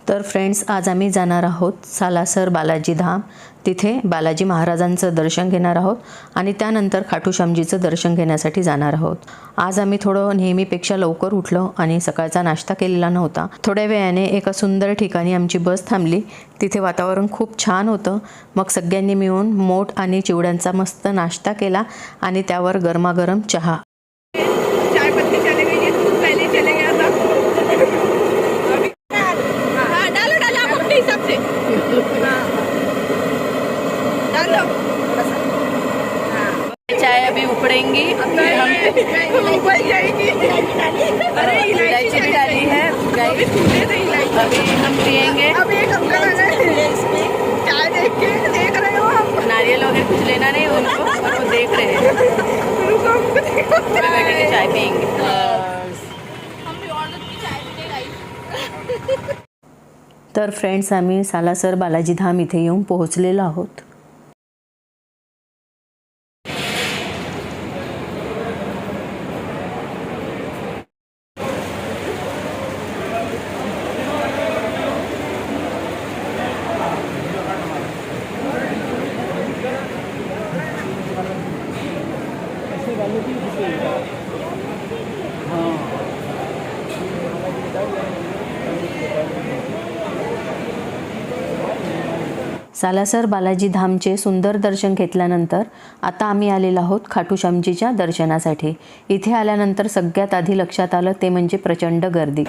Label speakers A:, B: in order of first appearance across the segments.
A: तर फ्रेंड्स, आज आम्ही जाणार आहोत सालासर बालाजी धाम. तिथे बालाजी महाराजांचं दर्शन घेणार आहोत आणि त्यानंतर खाटू श्यामजीचं दर्शन घेण्यासाठी जाणार आहोत. आज आम्ही थोडं नेहमीपेक्षा लवकर उठलो आणि सकाळचा नाश्ता केलेला नव्हता. थोड्या वेळाने एका सुंदर ठिकाणी आमची बस थांबली. तिथे वातावरण खूप छान होतं. मग सगळ्यांनी मिळून मोठ आणि चिवड्यांचा मस्त नाश्ता केला आणि त्यावर गरमागरम चहा.
B: चाय अभी उकड़ेंगी, फिर हम उबल जाएगी। अरे इलायची भी डाली है, अभी हम पियेंगे। अभी एक अंकल चाय देख रहे हो हम, नारियल वगैरह कुछ लेना नहीं उनको, और वो देख रहे हैं। चाय पियेंगे। हम भी और की चाय पीते।
A: तर फ्रेंड्स, आम्ही सालासर बालाजी धाम इथे येऊन पोहोचलेलो आहोत. सालासर बालाजी धामचे सुंदर दर्शन घेतल्यानंतर आता आम्ही आलेलो आहोत खाटू श्यामजीच्या दर्शनासाठी. इथे आल्यानंतर सगळ्यात आधी लक्षात आलं ते म्हणजे प्रचंड गर्दी.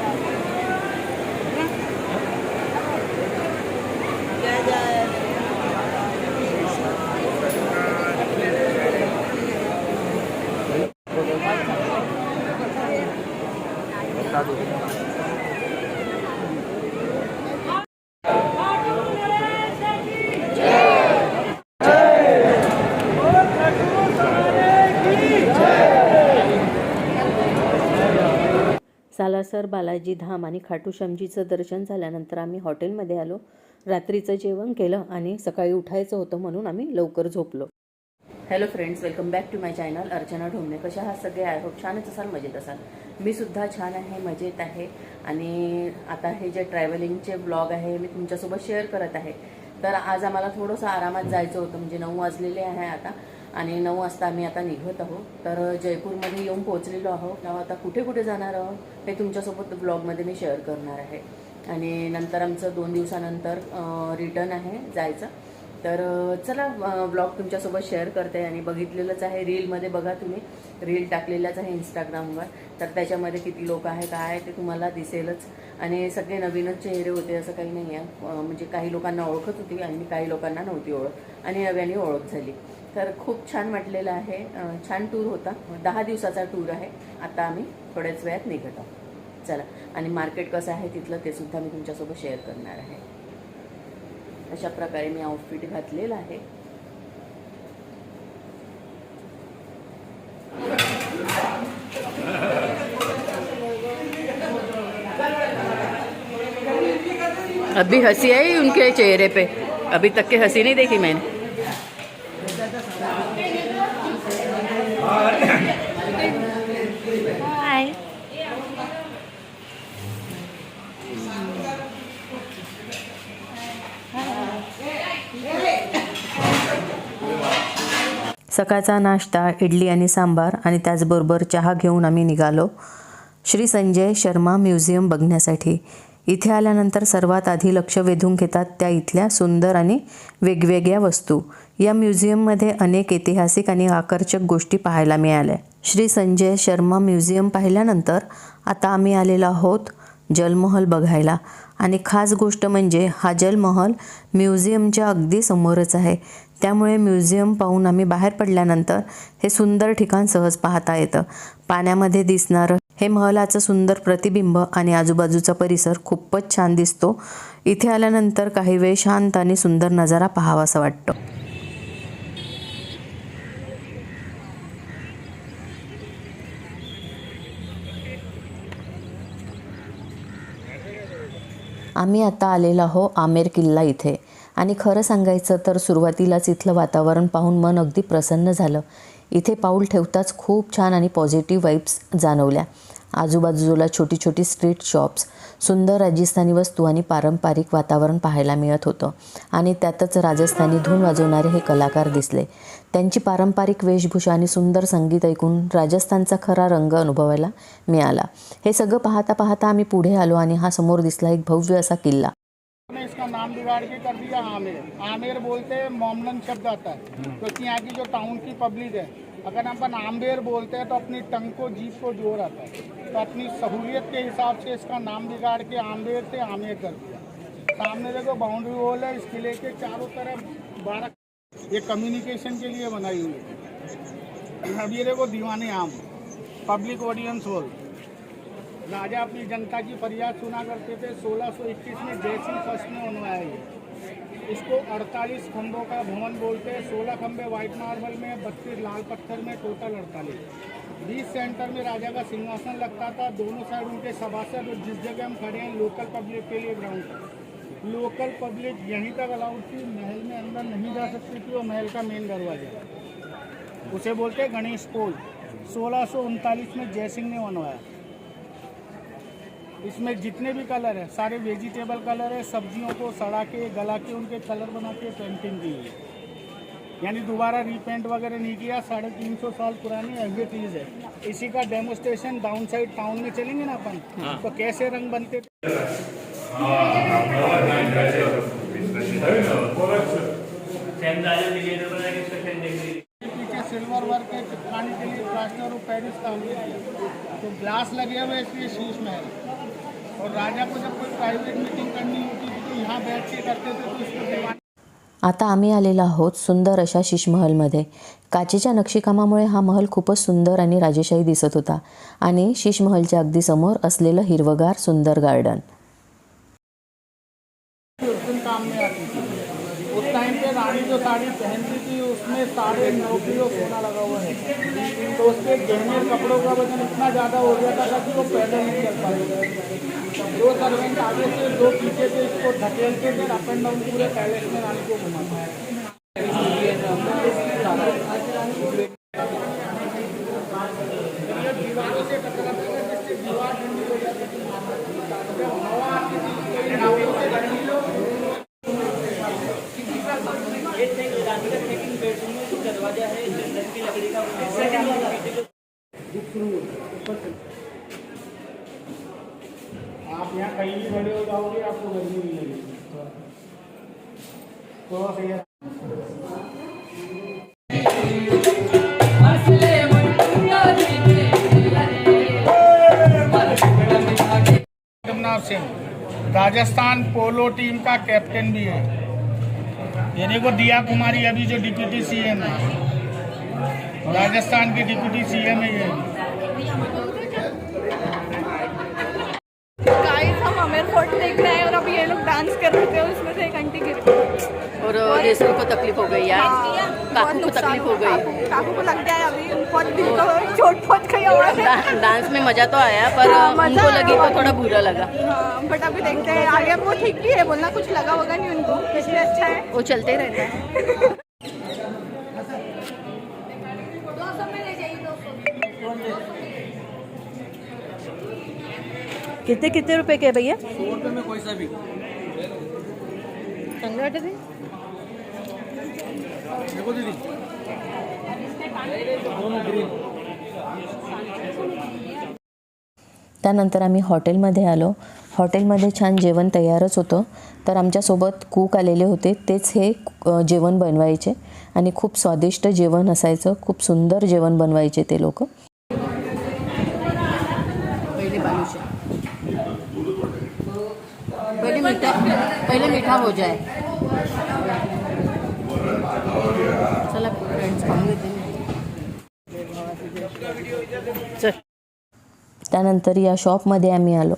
A: सालासर बालाजी धाम आणि खाटू श्यामजीचं दर्शन झाल्यानंतर आम्ही हॉटेलमध्ये आलो. रात्रीचं जेवण केलं आणि सकाळी उठायचं होतं म्हणून आम्ही लवकर झोपलो. Hello friends, welcome back to my channel Archana Dhomane. कशा आहात सगळे? आय होप छानच असाल, मजेत असाल. मी सुद्धा छान आहे, मजेत आहे. आणि आता हे जे ट्रॅव्हलिंगचे ब्लॉग आहे मी तुमच्यासोबत शेअर करत आहे. तर आज आम्हाला थोडंसं आरामात जायचं होतं, म्हणजे 9 वाजलेले आहे आता आणि 9 वाजता आम्ही आता निघत आहोत. तर जयपूरमध्ये येऊन पोहोचलेलो आहोत. आता कुठे कुठे जाणार आहोत हे तुमच्यासोबत ब्लॉगमध्ये मी शेअर करणार आहे. आणि नंतर आमचं 2 दिवसानंतर रिटर्न आहे जायचं. तर चला ब्लॉग तुमच्यासोबत शेअर करते. आणि बघितलेलंच आहे, रीलमध्ये बघा तुम्ही, रील टाकलेलाच आहे इंस्टाग्रामवर. तर त्याच्यामध्ये किती लोक आहे काय आहे ते तुम्हाला दिसेलच. आणि सगळे नवीनच चेहरे होते, असं काही नाही आहे. म्हणजे काही लोकांना ओळखत होती आणि काही लोकांना नव्हती ओळख आणि नव्याने ओळख झाली. तर खूप छान वाटलेलं आहे. छान टूर होता. 10 दिवसाचा टूर आहे. आता आम्ही थोड्याच वेळात निघत आहोत. चला, आणि मार्केट कसं आहे तिथलं ते सुद्धा मी तुमच्यासोबत शेअर करणार आहे. अशा प्रकारे मी आउटफिट घातलेलं आहे.
B: अभी हंसी आई उनके चेहरे पे, अभी तक के हंसी नहीं देखी मैंने. हाय.
A: सकाळचा नाश्ता इडली आणि सांबार आणि त्याचबरोबर चहा घेऊन आम्ही निघालो श्री संजय शर्मा म्युझियम बघण्यासाठी. इथे आल्यानंतर सर्वात आधी लक्ष वेधून घेतात त्या इथल्या सुंदर आणि वेगवेगळ्या वस्तू. या म्युझियममध्ये अनेक ऐतिहासिक आणि आकर्षक गोष्टी पाहायला मिळाल्या. श्री संजय शर्मा म्युझियम पाहिल्यानंतर आता आम्ही आलेलो आहोत जलमहल बघायला. आणि खास गोष्ट म्हणजे हा जलमहल म्युझियमच्या अगदी समोरच आहे. त्यामुळे म्युझियम पाहून आम्ही बाहेर पडल्यानंतर हे सुंदर ठिकाण सहज पाहता येतं. पाण्यामध्ये दिसणारं हे महलाचं सुंदर प्रतिबिंब आणि आजूबाजूचा परिसर खूपच छान दिसतो. इथे आल्यानंतर काही वेळ शांत आणि सुंदर नजारा पाहावासा वाटतो. आम्ही आता आलेलो आहो आमेर किल्ला इथे. आणि खरं सांगायचं तर सुरुवातीलाच इथलं वातावरण पाहून मन अगदी प्रसन्न झालं. इथे पाऊल ठेवताच खूप छान आणि पॉझिटिव्ह वाइब्स जाणवल्या. आजूबाजूला छोटी छोटी स्ट्रीट शॉप्स, सुंदर राजस्थानी वस्तू आणि पारंपरिक वातावरण पाहायला मिळत होतं. आणि त्यातच राजस्थानी धून वाजवणारे हे कलाकार दिसले. त्यांची पारंपरिक वेशभूषा आणि सुंदर संगीत ऐकून राजस्थानचा खरा रंग अनुभवायला मिळाला. हे सगळं पाहता पाहता आम्ही पुढे आलो आणि हा समोर दिसला एक भव्य असा किल्ला.
C: इसका नाम बिगाड़ के कर दिया आमेर. आमेर बोलते मोमनन शब्द आता है, क्योंकि यहाँ की जो टाउन की पब्लिक है, अगर अपन आम्बेर बोलते हैं तो अपनी टंग को जीभ को जोर आता है, तो अपनी सहूलियत के हिसाब से इसका नाम बिगाड़ के आम्बेर से आमेर कर दिया. सामने देखो बाउंड्री वॉल है, इस किले के चारों तरफ 12, ये कम्युनिकेशन के लिए बनाई हुई है. अब ये देखो दीवाने आम, पब्लिक ऑडियंस हॉल. राजा अपनी जनता की फरियाद सुना करते थे. 1621 में जयसिंह फर्स्ट ने बनवाया ये. इसको 48 खंभों का भवन बोलते हैं. 16 खंभे वाइट मार्बल में, 32 लाल पत्थर में, टोटल 48. 20 सेंटर में राजा का सिंहासन लगता था. दोनों साइड उनके सभासद, और जिस जगह हम खड़े हैं लोकल पब्लिक के लिए ग्राउंड था. लोकल पब्लिक यहीं तक अलाउड थी, महल में अंदर नहीं जा सकती थी. वो महल का मेन दरवाजा, उसे बोलते हैं गणेश पोल. 1639 में जयसिंह ने बनवाया. इसमें जितने भी कलर है सारे वेजिटेबल कलर है. सब्जियों को सड़ा के गला के उनके कलर बना के पेंटिंग की है, यानी दोबारा रीपेंट वगैरह नहीं किया. 350 साल पुरानी एज इट इज है. इसी का डेमोस्ट्रेशन डाउन साइड टाउन में चलेंगे ना अपन, तो कैसे रंग बनते थे. पीछे सिल्वर वर्क के चिपकाने के लिए प्लास्टर और पेरिस काम किया, तो ग्लास लगे हुए इसलिए शीश महल. और राजा को जब कोई प्राइवेट मीटिंग करनी होती थी तो यहाँ बैठ के करते थे, तो इसको दीवान.
A: आता आम्ही आलेलो आहोत सुंदर अशा शीशमहलमध्ये. काचेच्या नक्षीकामामुळे हा महल खूपच सुंदर आणि राजेशाही दिसत होता. आणि शीशमहलच्या अगदी समोर असलेलं हिरवगार सुंदर गार्डन.
C: काम में आती थी. उस टाइम पे रानी जो साड़ी पहनती थी उसमें 9.5 किलो सोना लगा हुआ है, तो उसके गहने कपड़ों का वजन इतना ज़्यादा हो गया था कि वो पैदल नहीं चल पाते. 2 सर्वेंट आगे से 2 पीछे से इसको धकेलते थे. अप एंड डाउन पूरे पैलेस में रानी को घुमाता है. दीवारों से टकराता था, जिससे दीवार ठंडी हो जाती थी. जब हवा आती थी तो गर्मी लो. दरवाजा है जंगल की लकड़ी का. आप यहाँ कहीं भी खड़े हो जाओगे आपको गर्मी नहीं लगेगी. थोड़ा सा सिंह राजस्थान पोलो टीम का कैप्टन भी है. ये देखो दिया कुमारी अभी जो डिप्यूटी सीएम है, राजस्थान की डिप्यूटी सीएम है ये.
B: गाइस हम आमेर फोर्ट देख रहे हैं और अभी ये लोग डांस कर रहे थे, उसमें से एक आंटी गिर गई और रेशम को तकलीफ हो गई यार. काकू को तकलीफ हो गई. काकू को लग गया है अभी, बहुत दिल को चोट पहुंच गई हमारे. डांस में मजा तो आया पर उनको लगी तो थोड़ा बुरा लगा. बट अभी देखते हैं आगे. वो ठीक भी है, बोलना कुछ लगा होगा नहीं उनको, इसलिए अच्छा है. वो चलते रहता है. कितने कितने रुपए के भैया?
C: 100 रुपये में कोई सा भी. देखो दीदी दोनों ग्रीन.
A: त्यानंतर आम्ही हॉटेलमध्ये आलो. हॉटेलमध्ये छान जेवण तयारच होतं. तर आमच्यासोबत कूक आलेले होते, तेच हे जेवण बनवायचे आणि खूप स्वादिष्ट जेवण असायचं. खूप सुंदर जेवण बनवायचे ते लोक.
B: पहले मीठा हो जाए. चला फ्रेंड्स
A: त्यानंतर या शॉपमध्ये आम्ही आलो.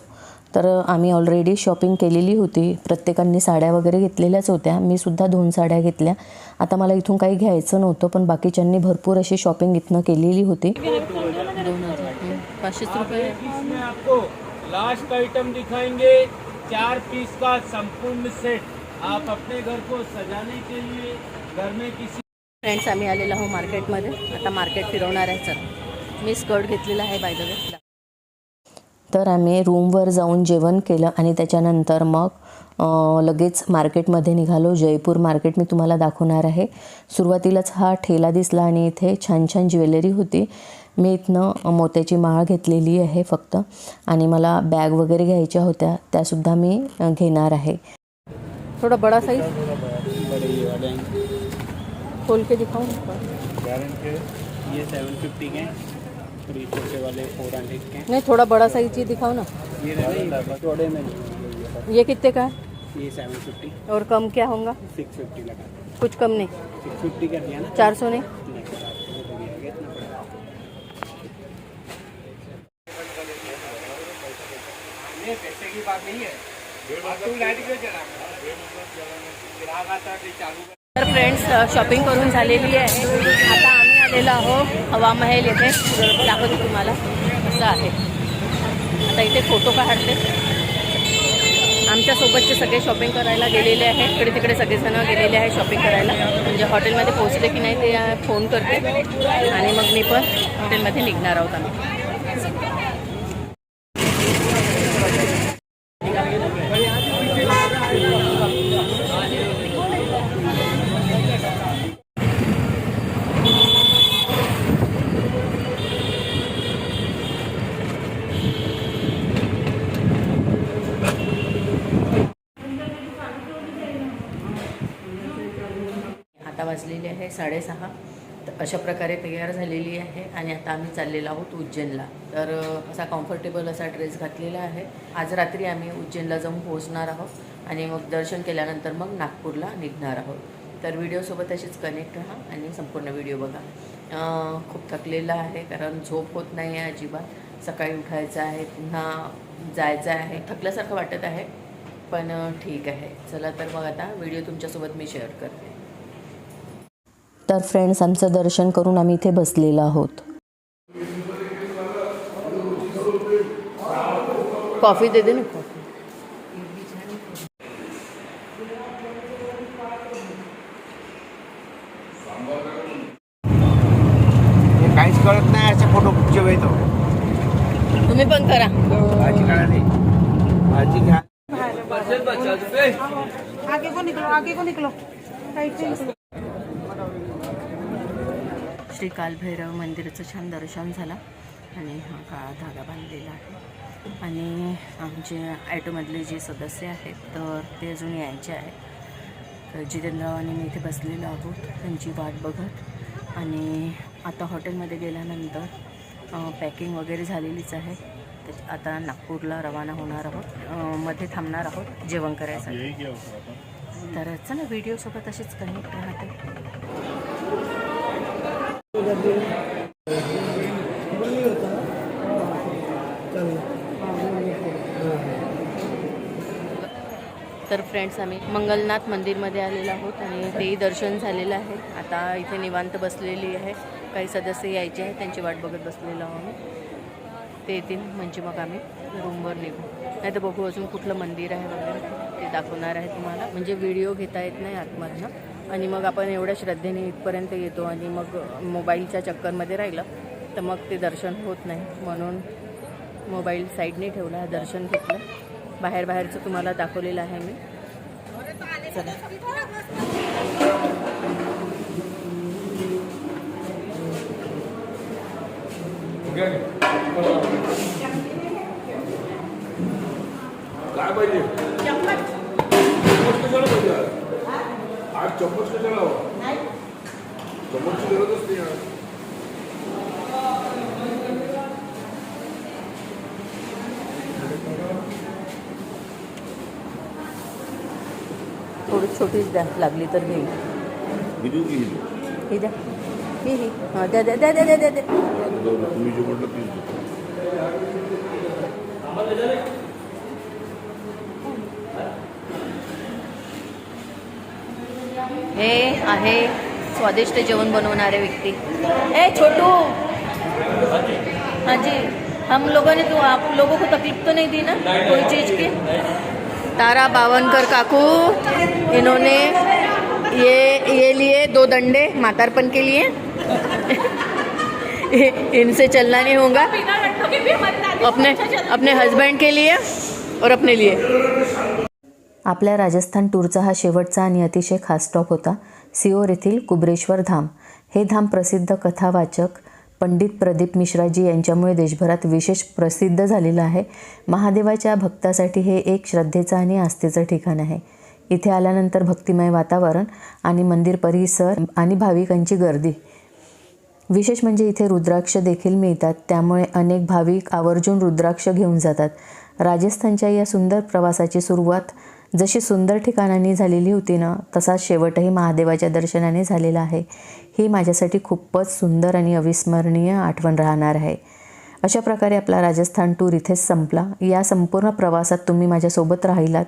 A: तर आम्ही ऑलरेडी शॉपिंग केलेली होती. प्रत्येकाने साड्या वगैरे घेतलेल्याच होत्या. मी सुद्धा 2 साड्या घेतल्या. आता मला इथून काही घ्यायचं नव्हतं, पण बाकीच्यांनी भरपूर अशी शॉपिंग इथनं केलेली होती.
B: 500 रुपये.
C: इसमें आपको लास्ट आइटम दिखाएंगे 4 पीस का संपूर्ण सेट. आप अपने घर को सजाने के लिए घर में किसी.
B: फ्रेंड्स आम्ही आलेलो आहोत मार्केटमध्ये. आता मार्केट फिरवणार आहे. चल मी स्कर्ट घेतलेला आहे बाय द वे.
A: तर आम्ही रूमवर जाऊन जेवण केलं आणि त्याच्यानंतर मग लगेच मार्केटमध्ये निघालो. जयपूर मार्केट मी तुम्हाला दाखवणार आहे. सुरुवातीलाच हा ठेला दिसला आणि इथे छान छान ज्वेलरी होती. मी इथनं मोत्याची माळ घेतलेली आहे फक्त, आणि मला बॅग वगैरे घ्यायच्या होत्या, त्यासुद्धा मी घेणार आहे.
B: थोड़ा बड़ा साइज खोल के दिखाऊं.
C: ये 750 के और ये छोटे वाले 400 के.
B: नहीं, थोड़ा बड़ा साइज ही दिखाओ ना.
C: ये थोड़े में
B: ये कितने का है
C: ये 750
B: और कम क्या होगा?
C: 650 लगा.
B: कुछ कम नहीं?
C: 650 कर दिया ना.
B: 400 नहीं?
C: पैसे की बात नहीं है. लाइट क्यों चला ग्राहक आता है चालू.
B: तर फ्रेंड्स, शॉपिंग करून झालेली आहे. आता आम्ही आलेलो आहो हवा महल येथे. दाखवते तुम्हाला कसं आहे. आता इथे फोटो काढते. आमच्यासोबतचे सगळे शॉपिंग करायला गेलेले आहेत. इकडे तिकडे सगळेजण गेलेले आहेत शॉपिंग करायला. म्हणजे हॉटेलमध्ये पोहोचले की नाही ते फोन करते आणि मग मी पण हॉटेलमध्ये निघणार आहोत आम्ही. आता वाजलेले आहे 6:30. तर अशा प्रकारे तयार झालेली आहे आणि आता आम्ही चाललेलो आहोत उज्जैनला. तर असा कम्फर्टेबल असा ड्रेस घातलेला आहे. आज रात्री आम्ही उज्जैनला जाऊन पोहोचणार आहोत आणि मग दर्शन केल्यानंतर मग नागपूरला निघणार आहोत. तर व्हिडिओसोबत अशीच कनेक्ट राहा आणि संपूर्ण व्हिडिओ बघा. खूप थकलेला आहे कारण झोप होत नाही आहे अजिबात. सकाळी उठायचं आहे, पुन्हा जायचं आहे. थकल्यासारखं वाटत आहे पण ठीक आहे. चला तर मग आता व्हिडिओ तुमच्यासोबत मी शेअर करते.
A: तर फ्रेंड्स, आमचं दर्शन करून आम्ही इथे बसलेलो आहोत.
B: कॉफी दे दे ना. कॉफी
C: काहीच कळत नाही असे फोटो कुठचे वेळतो.
B: तुम्ही पण करा.
C: भाजी काढा नाही. भाजी घ्या.
D: आगे को निकलो
B: श्री कालभैरव मंदिराचं छान दर्शन झालं आणि हा काळा धागा बांधलेला आहे. आणि आमचे ॲटोमधले जे सदस्य आहेत तर ते अजून यायचे आहेत. तर जितेंद्र आणि मी इथे बसलेलो आहोत त्यांची वाट बघत. आणि आता हॉटेलमध्ये गेल्यानंतर पॅकिंग वगैरे झालेलीच आहे. आता नागपूरला रवाना होणार आहोत. मध्ये थांबणार आहोत जेवण करायसाठी. तर चला व्हिडिओसोबत अशीच कनेक्ट राहते. तर फ्रेंड्स, आम्ही मंगलनाथ मंदिरमध्ये आलेलो आहोत आणि तेही दर्शन झालेलं आहे. आता इथे निवांत बसलेली आहे. काही सदस्य यायचे आहेत, त्यांची वाट बघत बसलेलो आहोत. ते येतील म्हणजे मग आम्ही रूमवर निघू. नाही तर बघू अजून कुठलं मंदिर आहे वगैरे ते दाखवणार आहे तुम्हाला. म्हणजे व्हिडिओ घेता येत नाही आतमधनं आणि मग आपण एवढ्या श्रद्धेने इथपर्यंत येतो आणि मग मोबाईलच्या चक्करमध्ये राहिलं तर मग ते दर्शन होत नाही. म्हणून मोबाईल साईडने ठेवला, दर्शन घेतलं. बाहेरचं तुम्हाला दाखवलेलं आहे मी. चला.
E: काय पाहिजे चम्मच कशाला पाहिजे? आज चम्मच कशाला हवा? चम्मचची गरजच नाही आज.
B: थोडी छोटीच द्या, लागली तर घेईल.
E: मी देऊ की
B: ही द्या. ही हां, द्या द्या द्या द्या द्या द्या.
E: तुम्ही जे म्हटलं तीच
B: हे आहे स्वादिष्ट जेवण बनवणारे व्यक्ती. ए छोटू, हाँ जी, हम लोगों ने तो आप लोगों को तकलीफ तो नहीं दी ना कोई चीज़ की? तारा बावनकर काकू, इन्होंने ये लिए 2 डंडे मातारपन के लिए.
A: इनसे चलना नहीं होगा अपने हस्बैंड के लिए और अपने लिए। आपल्या राजस्थान टूरचा हा शेवटचा आणि अतिशय खास स्टॉप होता सिओर येथील कुबरेश्वर धाम। हे धाम प्रसिद्ध कथावाचक पंडित प्रदीप मिश्राजी यांच्यामुळे देशभरात विशेष प्रसिद्ध झालेलं आहे। महादेवाच्या भक्तासाठी हे एक श्रद्धेचं आणि आस्थेचं ठिकाण आहे। इथे आल्यानंतर भक्तिमय वातावरण आणि मंदिर परिसर आणि भाविकांची गर्दी, विशेष म्हणजे इथे रुद्राक्ष देखील मिळतात, त्यामुळे अनेक भाविक आवर्जून रुद्राक्ष घेऊन जातात। राजस्थानच्या या सुंदर प्रवासाची सुरुवात जशी सुंदर ठिकाणांनी झालेली होती ना, तसाच शेवटही महादेवाच्या दर्शनाने झालेला आहे। ही माझ्यासाठी खूपच सुंदर आणि अविस्मरणीय आठवण राहणार आहे। अशा प्रकारे आपला राजस्थान टूर इथेच संपला। या संपूर्ण प्रवासात तुम्ही माझ्यासोबत राहिलात,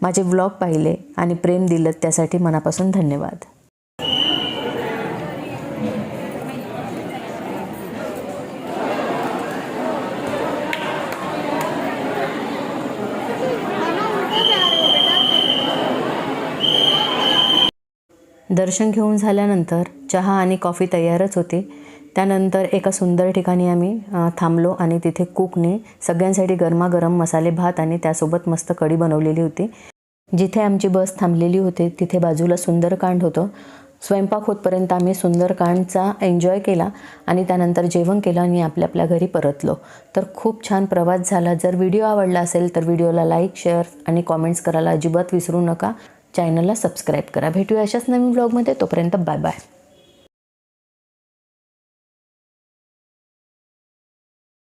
A: माझे व्लॉग पाहिले आणि प्रेम दिलं, त्यासाठी मनापासून धन्यवाद। दर्शन घेऊन झाल्यानंतर चहा आणि कॉफी तयारच होती। त्यानंतर एका सुंदर ठिकाणी आम्ही थांबलो आणि तिथे कुकने सगळ्यांसाठी गरमागरम मसाले भात आणि त्यासोबत मस्त कढी बनवलेली होती। जिथे आमची बस थांबलेली होती तिथे बाजूला सुंदरकांड होतं। स्वयंपाक होतपर्यंत आम्ही सुंदरकांडचा एन्जॉय केला आणि त्यानंतर जेवण केलं आणि आपल्या घरी परतलो। तर खूप छान प्रवास झाला। जर व्हिडिओ आवडला असेल तर व्हिडिओला लाईक, शेअर आणि कॉमेंट्स करायला अजिबात विसरू नका। चॅनलला सबस्क्राईब करा। भेटूया अशाच नवीन व्लॉगमध्ये, तोपर्यंत बाय बाय।